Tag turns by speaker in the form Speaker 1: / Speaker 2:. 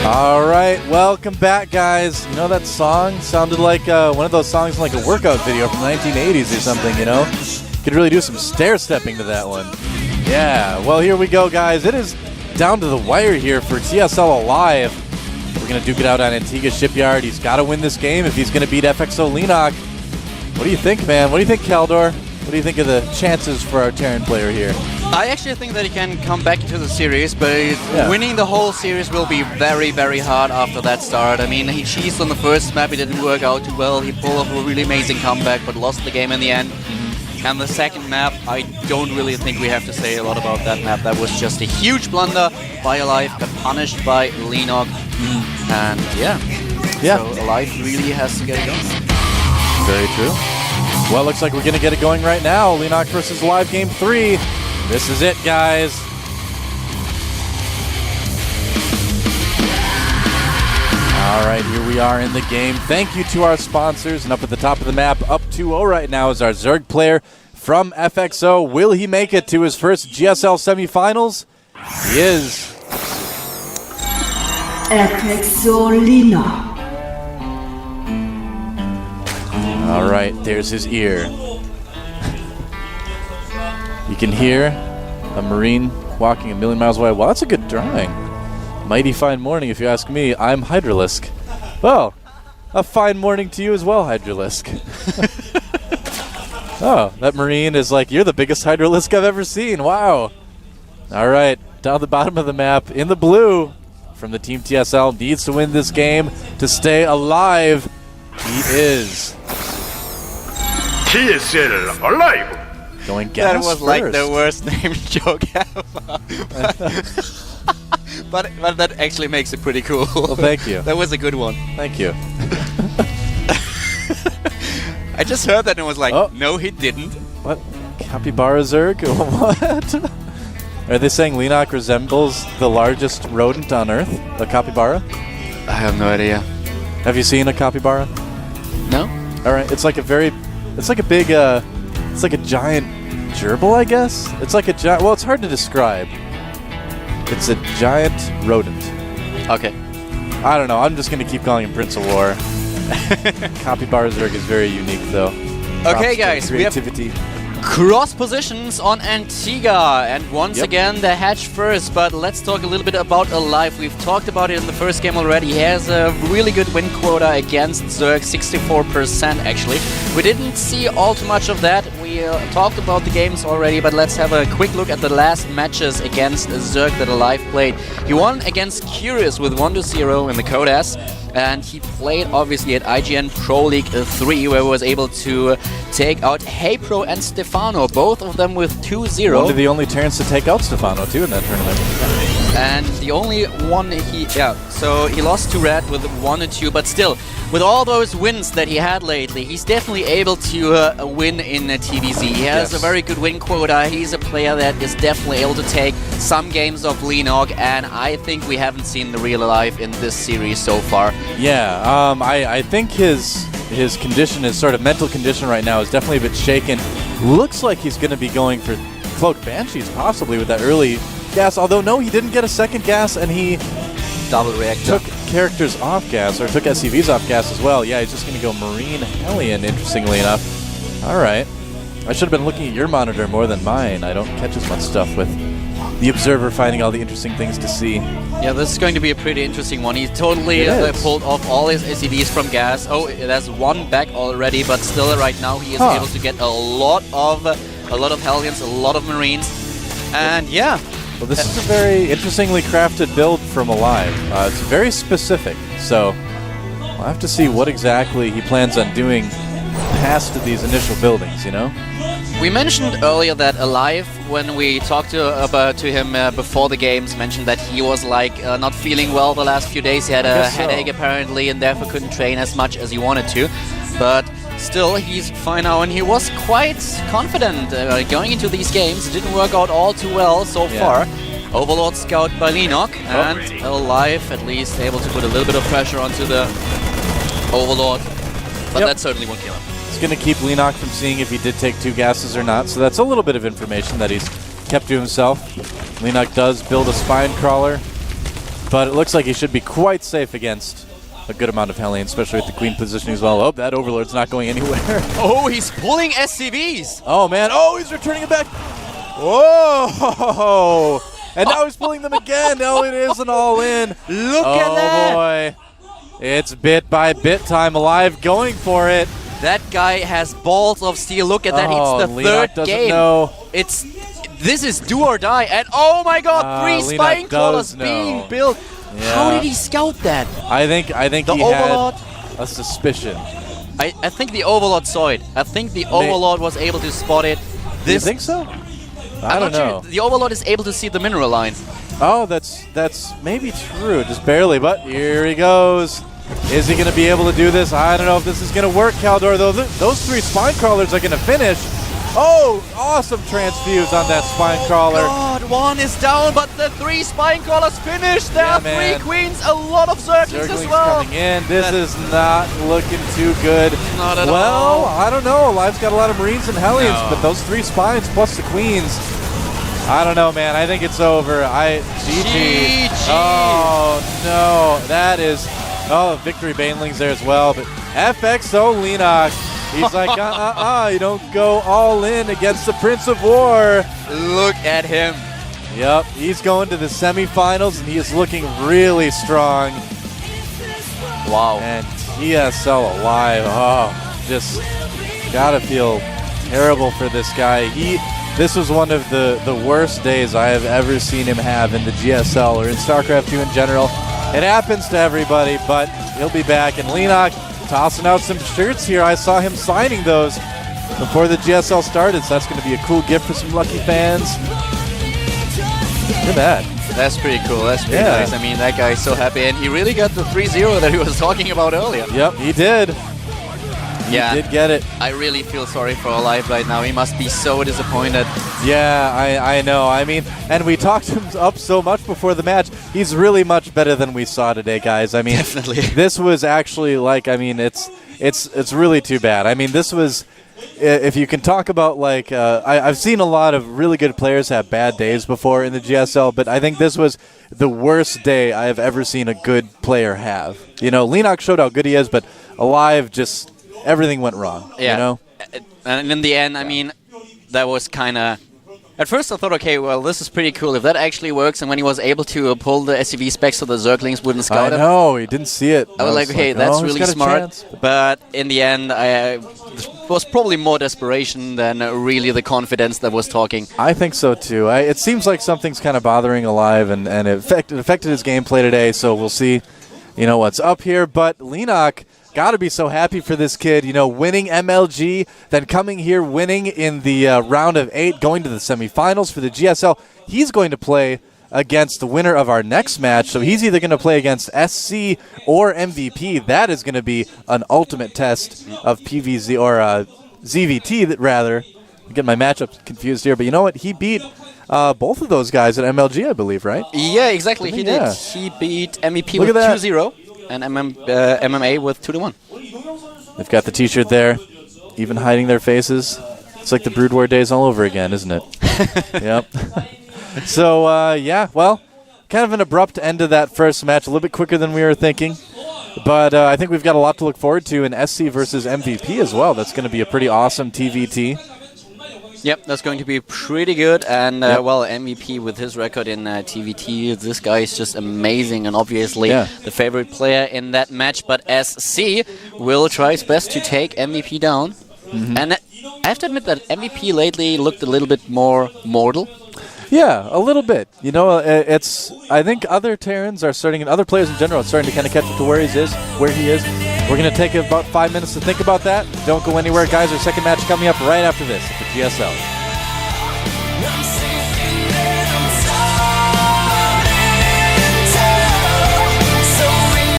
Speaker 1: All right, welcome back, guys. You know that song sounded like one of those songs in like a workout video from the 1980s or something, you know? Could really do some stair-stepping to that one. Yeah, well, here we go, guys. It is down to the wire here for TSL aLive. We're going to duke it out on Antigua Shipyard. He's got to win this game if he's going to beat FXO Leenock. What do you think, man? What do you think, Kaldor? What do you think of the chances for our Terran player here?
Speaker 2: I actually think that he can come back into the series, but winning the whole series will be very, very hard after that start. I mean, he cheesed on the first map, it didn't work out too well. He pulled off a really amazing comeback, but lost the game in the end. And the second map, I don't really think we have to say a lot about that map. That was just a huge blunder by aLive, got punished by Leenock. And yeah, so aLive really has to get it going.
Speaker 1: Very true. Well, looks like we're going to get it going right now. Leenock versus aLive Game 3. This is it, guys. All right, here we are in the game. Thank you to our sponsors. And up at the top of the map, up 2-0 right now is our Zerg player from FXO. Will he make it to his first GSL semifinals? He is.
Speaker 3: FXO Leenock.
Speaker 1: All right, there's his ear. You can hear a Marine walking a million miles away. Well, that's a good drawing. Mighty fine morning, if you ask me. I'm Hydralisk. Well, a fine morning to you as well, Hydralisk. Oh, that Marine is like, you're the biggest Hydralisk I've ever seen. Wow. All right, down the bottom of the map, in the blue, from the Team TSL, needs to win this game to stay alive. He is.
Speaker 4: TSL aLive.
Speaker 1: Going gas
Speaker 2: That was
Speaker 1: first.
Speaker 2: like the worst name joke ever. but that actually makes it pretty cool.
Speaker 1: Well, thank you.
Speaker 2: That was a good one.
Speaker 1: Thank you.
Speaker 2: I just heard that and was like,
Speaker 1: Oh.
Speaker 2: no, he didn't.
Speaker 1: What? Capybara Zerg? What? Are they saying Leenock resembles the largest rodent on Earth? A capybara?
Speaker 2: I have no idea.
Speaker 1: Have you seen a capybara?
Speaker 2: No?
Speaker 1: Alright, it's like a big, it's like a giant gerbil, I guess? It's like a giant, well, it's hard to describe. It's a giant rodent.
Speaker 2: Okay.
Speaker 1: I don't know, I'm just going to keep calling him Prince of War. Capybara Zerg is very unique, though.
Speaker 2: Okay, guys, we have
Speaker 1: creativity.
Speaker 2: cross positions on Antigua, and once again the hatch first, but let's talk a little bit about aLive. We've talked about it in the first game already. He has a really good win quota against Zerg, 64% actually. We didn't see all too much of that. We talked about the games already, but let's have a quick look at the last matches against Zerg that aLive played. He won against Curious with 1-0 in the Code S. And he played obviously at IGN Pro League 3, where he was able to take out HeyPro and Stefano, both of them with 2-0.
Speaker 1: One of the only Terrans to take out Stefano, too, in that tournament.
Speaker 2: And the only one so he lost to Red with 1-2, but still, with all those wins that he had lately, he's definitely able to win in TVZ. He has a very good win quota. He's a player that is definitely able to take some games of Leenock, and I think we haven't seen the real aLive in this series so far.
Speaker 1: Yeah, I think his condition, his sort of mental condition right now is definitely a bit shaken. Looks like he's going to be going for Cloak Banshees possibly with that early gas, although no, he didn't get a second gas, and he
Speaker 2: Double reactor.
Speaker 1: took characters off gas, or took SCVs off gas as well. Yeah, he's just going to go Marine Hellion, interestingly enough. All right. I should have been looking at your monitor more than mine. I don't catch as much stuff with the Observer finding all the interesting things to see.
Speaker 2: Yeah, this is going to be a pretty interesting one. He totally pulled off all his SCVs from gas. Oh, there's one back already, but still right now he is able to get a lot of Hellions, a lot of Marines. And yeah.
Speaker 1: Well, this is a very interestingly crafted build from aLive. It's very specific, so we'll have to see what exactly he plans on doing past these initial buildings, you know?
Speaker 2: We mentioned earlier that aLive, when we talked to him before the games, mentioned that he was like not feeling well the last few days. He had a headache apparently, and therefore couldn't train as much as he wanted to. But still, he's fine now, and he was quite confident going into these games. It didn't work out all too well so far. Overlord scout by Leenock, and aLive at least able to put a little bit of pressure onto the Overlord. But that certainly won't kill him.
Speaker 1: It's going to keep Leenock from seeing if he did take 2 gases or not, so that's a little bit of information that he's kept to himself. Leenock does build a spine crawler. But it looks like he should be quite safe against a good amount of Hellion, especially with the queen positioning as well. Oh, that Overlord's not going anywhere.
Speaker 2: Oh, he's pulling SCVs.
Speaker 1: Oh, man. Oh, he's returning it back. Whoa! And now he's pulling them again. No, it is an all-in.
Speaker 2: Look at that.
Speaker 1: Oh, boy. It's bit by bit time. aLive going for it.
Speaker 2: That guy has balls of steel. Look at that.
Speaker 1: Oh,
Speaker 2: It's the
Speaker 1: Leenock
Speaker 2: third
Speaker 1: doesn't
Speaker 2: game.
Speaker 1: know.
Speaker 2: This is do or die. And oh my god, 3
Speaker 1: Leenock
Speaker 2: spine
Speaker 1: does
Speaker 2: crawlers
Speaker 1: know.
Speaker 2: being built.
Speaker 1: Yeah.
Speaker 2: How did he scout that?
Speaker 1: I think
Speaker 2: The
Speaker 1: he
Speaker 2: Overlord?
Speaker 1: had a suspicion.
Speaker 2: I think the Overlord saw it. I think the Overlord was able to spot it.
Speaker 1: Do you think so? I don't know.
Speaker 2: The Overlord is able to see the mineral line.
Speaker 1: Oh, that's maybe true, just barely. But here he goes. Is he going to be able to do this? I don't know if this is going to work, Caldor. Though those 3 spine crawlers are going to finish. Oh, awesome transfuse on that spine crawler.
Speaker 2: God, 1 is down, but the 3 spine crawlers finished. There are 3 queens, a lot of Zerglings as well.
Speaker 1: Coming in. This is not looking too good.
Speaker 2: Not at all.
Speaker 1: Well, I don't know. aLive's got a lot of Marines and Hellions, but those 3 spines plus the queens. I don't know, man. I think it's over. GG. Oh, no. That is... Oh, Victory Baneling's there as well. But FXO Leenock. He's like, you don't go all in against the Prince of War.
Speaker 2: Look at him.
Speaker 1: Yep, he's going to the semifinals, and he is looking really strong.
Speaker 2: Wow.
Speaker 1: And TSL aLive. Oh, just gotta feel terrible for this guy. This was one of the worst days I have ever seen him have in the GSL or in StarCraft 2 in general. It happens to everybody, but he'll be back. And Leenock tossing out some shirts here. I saw him signing those before the GSL started, so that's going to be a cool gift for some lucky fans. Look at that.
Speaker 2: That's pretty cool. That's pretty nice. I mean, that guy's so happy, and he really got the 3-0 that he was talking about earlier.
Speaker 1: Yep, he did. He did get it.
Speaker 2: I really feel sorry for aLive right now. He must be so disappointed.
Speaker 1: Yeah, I know. I mean, and we talked him up so much before the match. He's really much better than we saw today, guys. I mean,
Speaker 2: definitely.
Speaker 1: This was actually like, I mean, it's really too bad. I mean, this was, if you can talk about like, I've seen a lot of really good players have bad days before in the GSL, but I think this was the worst day I have ever seen a good player have. You know, Leenock showed how good he is, but aLive just... everything went wrong, you know?
Speaker 2: And in the end, I mean, that was kind of... At first I thought, okay, well, this is pretty cool. If that actually works, and when he was able to pull the SCV specs so the Zerglings wouldn't scout him...
Speaker 1: I know, he didn't see it.
Speaker 2: I was like, okay, that's really smart. But in the end, it was probably more desperation than really the confidence that was talking.
Speaker 1: I think so, too. It seems like something's kind of bothering aLive, and it affected his gameplay today, so we'll see, you know, what's up here. But Leenock... got to be so happy for this kid, you know, winning MLG, then coming here, winning in the round of 8, going to the semifinals for the GSL. He's going to play against the winner of our next match, so he's either going to play against SC or MVP. That is going to be an ultimate test of PVZ, or ZVT, rather. I'm getting my matchups confused here, but you know what? He beat both of those guys at MLG, I believe, right?
Speaker 2: Yeah, exactly. He did. He beat MVP with 2-0. And MMA with 2-1.
Speaker 1: They've got the T-shirt there, even hiding their faces. It's like the Brood War days all over again, isn't it? Yep. So, yeah, well, kind of an abrupt end to that first match, a little bit quicker than we were thinking. But I think we've got a lot to look forward to in SC versus MVP as well. That's going to be a pretty awesome TVT.
Speaker 2: Yep, that's going to be pretty good. And, well, MVP with his record in TVT, this guy is just amazing and obviously the favorite player in that match. But SC will try his best to take MVP down. And I have to admit that MVP lately looked a little bit more mortal.
Speaker 1: Yeah, a little bit. You know, I think other Terrans are starting, and other players in general are starting to kind of catch up to where he is. We're going to take about 5 minutes to think about that. Don't go anywhere, guys. Our second match coming up right after this at the GSL.